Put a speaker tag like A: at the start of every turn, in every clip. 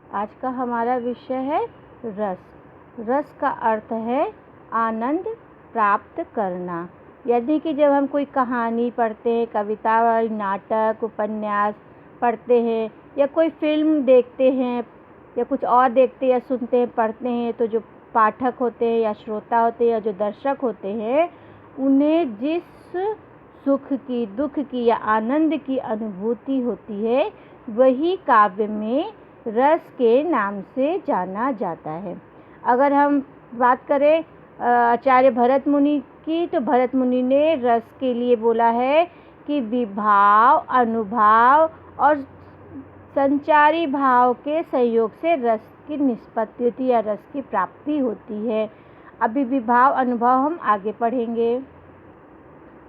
A: आज का हमारा विषय है रस। रस का अर्थ है आनंद प्राप्त करना। यानी कि जब हम कोई कहानी पढ़ते हैं, कविता, नाटक, उपन्यास पढ़ते हैं या कोई फिल्म देखते हैं या कुछ और देखते हैं या सुनते हैं, पढ़ते हैं, तो जो पाठक होते हैं या श्रोता होते हैं या जो दर्शक होते हैं, उन्हें जिस सुख की, दुख की या आनंद की अनुभूति होती है, वही काव्य में रस के नाम से जाना जाता है। अगर हम बात करें आचार्य भरत मुनि की, तो भरत मुनि ने रस के लिए बोला है कि विभाव, अनुभाव और संचारी भाव के संयोग से रस की निष्पत्ति होती है या रस की प्राप्ति होती है। अभी विभाव, अनुभव हम आगे पढ़ेंगे।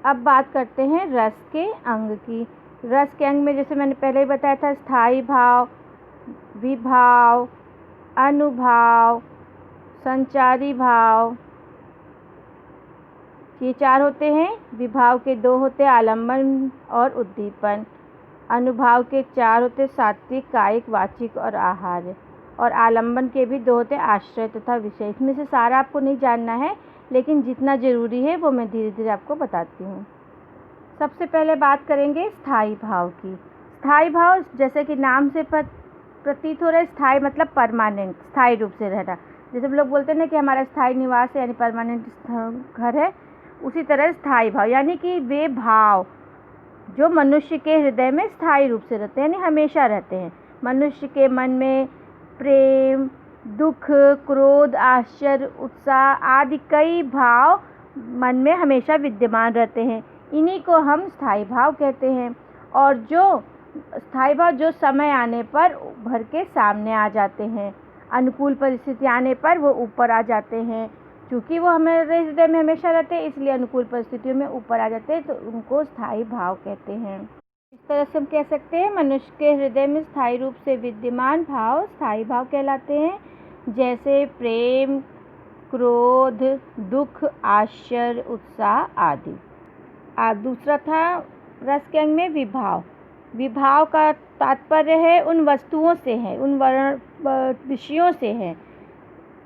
A: अब बात करते हैं रस के अंग की। रस के अंग में जैसे मैंने पहले ही बताया था, स्थायी भाव, विभाव, अनुभाव, संचारी भाव, ये 4 होते हैं। विभाव के 2 होते हैं, आलंबन और उद्दीपन। अनुभाव के 4 होते, सात्विक, कायिक, वाचिक और आहार्य। और आलंबन के भी 2 होते, आश्रय तथा विषय। इसमें से सारा आपको नहीं जानना है, लेकिन जितना ज़रूरी है वो मैं धीरे धीरे आपको बताती हूँ। सबसे पहले बात करेंगे स्थायी भाव की। स्थायी भाव जैसे कि नाम से प्रतीत हो रहा है, स्थायी मतलब परमानेंट, स्थायी रूप से रहना। जैसे हम लोग बोलते हैं ना कि हमारा स्थायी निवास है यानी परमानेंट घर है, उसी तरह स्थायी भाव यानी कि वे भाव जो मनुष्य के हृदय में स्थायी रूप से रहते हैं, यानी हमेशा रहते हैं। मनुष्य के मन में प्रेम, दुख, क्रोध, आश्चर्य, उत्साह आदि कई भाव मन में हमेशा विद्यमान रहते हैं। इन्हीं को हम स्थायी भाव कहते हैं। और जो स्थायी भाव जो समय आने पर उभर के सामने आ जाते हैं, अनुकूल परिस्थिति आने पर वो ऊपर आ जाते हैं। क्योंकि वो हमारे हृदय में हमेशा रहते हैं, इसलिए अनुकूल परिस्थितियों में ऊपर आ जाते हैं, तो उनको स्थायी भाव कहते हैं। इस तरह से हम कह सकते हैं मनुष्य के हृदय में स्थायी रूप से विद्यमान भाव स्थायी भाव कहलाते हैं। जैसे प्रेम, क्रोध, दुख, आश्चर्य, उत्साह आदि। दूसरा था रस के अंग में विभाव। विभाव का तात्पर्य है उन वस्तुओं से है, उन विषयों से है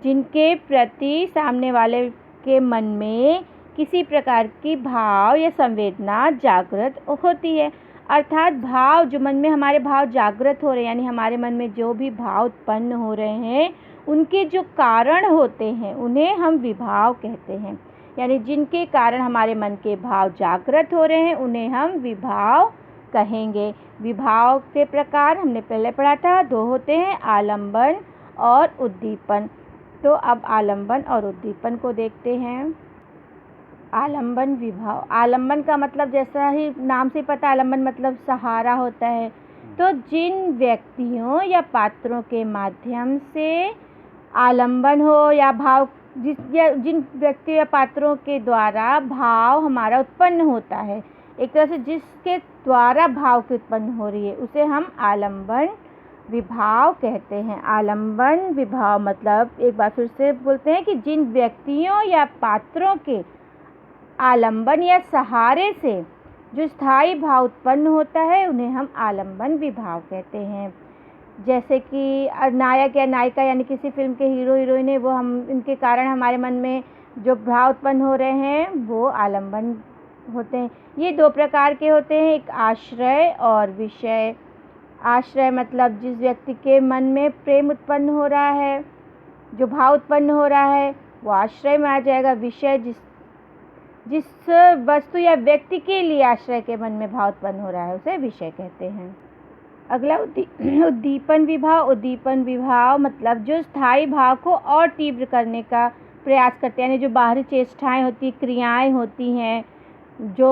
A: जिनके प्रति सामने वाले के मन में किसी प्रकार की भाव या संवेदना जागृत होती है। अर्थात भाव जो मन में हमारे भाव जागृत हो रहे हैं, यानी हमारे मन में जो भी भाव उत्पन्न हो रहे हैं, उनके जो कारण होते हैं उन्हें हम विभाव कहते हैं। यानी जिनके कारण हमारे मन के भाव जागृत हो रहे हैं उन्हें हम विभाव कहेंगे। विभाव के प्रकार हमने पहले पढ़ा था, 2 होते हैं, आलंबन और उद्दीपन। तो अब आलंबन और उद्दीपन को देखते हैं। आलंबन, विभाव। आलंबन का मतलब जैसा ही नाम से पता, आलंबन मतलब सहारा होता है। तो जिन व्यक्तियों या पात्रों के माध्यम से आलंबन हो या भाव, जिन व्यक्तियों या पात्रों के द्वारा भाव हमारा उत्पन्न होता है, एक तरह से जिसके द्वारा भाव की उत्पन्न हो रही है, उसे हम आलंबन, विभाव कहते हैं। आलंबन, विभाव मतलब, एक बार फिर से बोलते हैं कि जिन व्यक्तियों या पात्रों के आलंबन या सहारे से जो स्थायी भाव उत्पन्न होता है उन्हें हम आलंबन, विभाव कहते हैं। जैसे कि नायक या नायिका यानी किसी फिल्म के हीरो हीरोइन है, वो हम इनके कारण हमारे मन में जो भाव उत्पन्न हो रहे हैं वो आलंबन होते हैं। ये 2 प्रकार के होते हैं, एक आश्रय और विषय। आश्रय मतलब जिस व्यक्ति के मन में प्रेम उत्पन्न हो रहा है, जो भाव उत्पन्न हो रहा है वो आश्रय में आ जाएगा। विषय जिस वस्तु या व्यक्ति के लिए आश्रय के मन में भाव उत्पन्न हो रहा है उसे विषय कहते हैं। अगला उद्दीपन विभाव। उद्दीपन विभाव मतलब जो स्थायी भाव को और तीव्र करने का प्रयास करते हैं, यानी जो बाहरी चेष्टाएं होती, क्रियाएं होती हैं, जो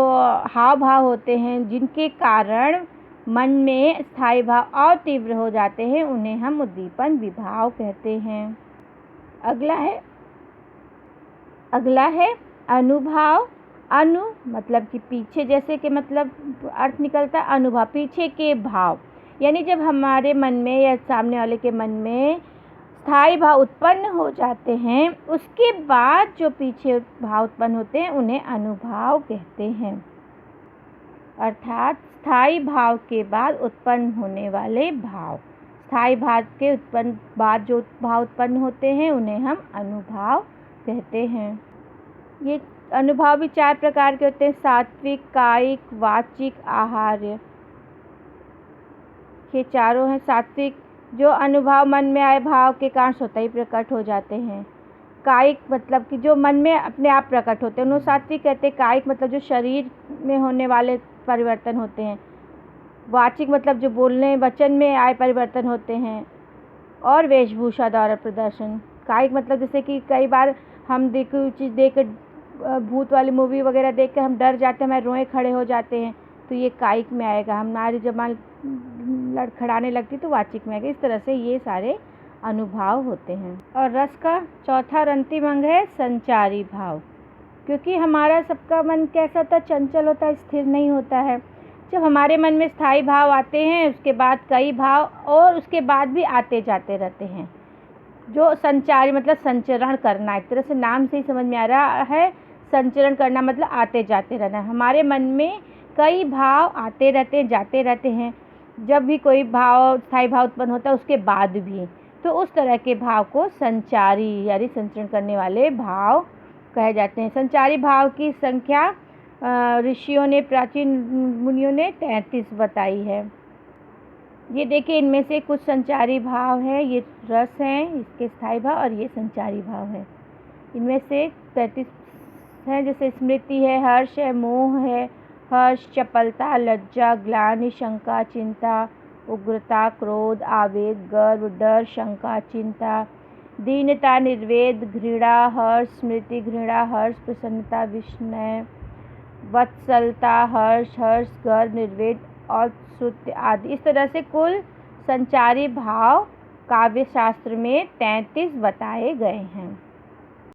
A: हाव भाव होते हैं, जिनके कारण मन में स्थायी भाव और तीव्र हो जाते हैं, उन्हें हम उद्दीपन विभाव कहते हैं। अगला है अनुभाव। अनु मतलब कि पीछे, जैसे कि मतलब अर्थ निकलता है अनुभव, पीछे के भाव। यानी जब हमारे मन में या सामने वाले के मन में स्थायी भाव उत्पन्न हो जाते हैं, उसके बाद जो पीछे भाव उत्पन्न होते हैं उन्हें अनुभाव कहते हैं। अर्थात स्थायी भाव के बाद उत्पन्न होने वाले भाव। स्थायी भाव के बाद जो भाव उत्पन्न होते हैं उन्हें हम अनुभाव कहते हैं। ये अनुभाव भी 4 प्रकार के होते हैं: सात्विक, कायिक, वाचिक, आहार्य। ये चारों हैं। सात्विक, जो अनुभाव मन में आए भाव के कारण स्वतः ही प्रकट हो जाते हैं। कायिक मतलब कि जो मन में अपने आप प्रकट होते हैं उन्हें सात्विक कहते हैं। कायिक मतलब जो शरीर में होने वाले परिवर्तन होते हैं। वाचिक मतलब जो बोलने वचन में आए परिवर्तन होते हैं। और वेशभूषा द्वारा प्रदर्शन। कायिक मतलब जैसे कि कई बार हम चीज़ देख कर, भूत वाली मूवी वगैरह देख कर हम डर जाते हैं, हमारे रोए खड़े हो जाते हैं, तो ये कायिक में आएगा। हमारी जबान लड़खड़ाने लगती तो वाचिक में आएगा। इस तरह से ये सारे अनुभाव होते हैं। और रस का चौथा और अंतिम अंग है संचारी भाव। क्योंकि हमारा सबका मन कैसा होता है, चंचल होता है, स्थिर नहीं होता है। जब हमारे मन में स्थायी भाव आते हैं उसके बाद कई भाव और उसके बाद भी आते जाते रहते हैं। जो संचारी मतलब संचरण करना, एक तरह से नाम से ही समझ में आ रहा है, संचरण करना मतलब आते जाते रहना। हमारे मन में कई भाव आते रहते हैं, जाते रहते हैं। जब भी कोई भाव स्थायी भाव उत्पन्न होता है उसके बाद भी, तो उस तरह के भाव को संचारी यानी संचरण करने वाले भाव कहे जाते हैं। संचारी भाव की संख्या ऋषियों ने, प्राचीन मुनियों ने 33 बताई है। ये देखिए, इनमें से कुछ संचारी भाव है। ये रस हैं, इसके स्थायी भाव, और ये संचारी भाव है। इनमें से 33 हैं, जैसे स्मृति है, हर्ष है, मोह है, हर्ष, चपलता, लज्जा, ग्लानि, शंका, चिंता, उग्रता, क्रोध, आवेग, गर्व, डर, शंका, चिंता, दीनता, निर्वेद, घृणा, हर्ष, स्मृति, घृणा, हर्ष, प्रसन्नता, विस्मय, वत्सलता, हर्ष, गर्व, निर्वेद और श्रुत्य आदि। इस तरह से कुल संचारी भाव काव्य शास्त्र में 33 बताए गए हैं।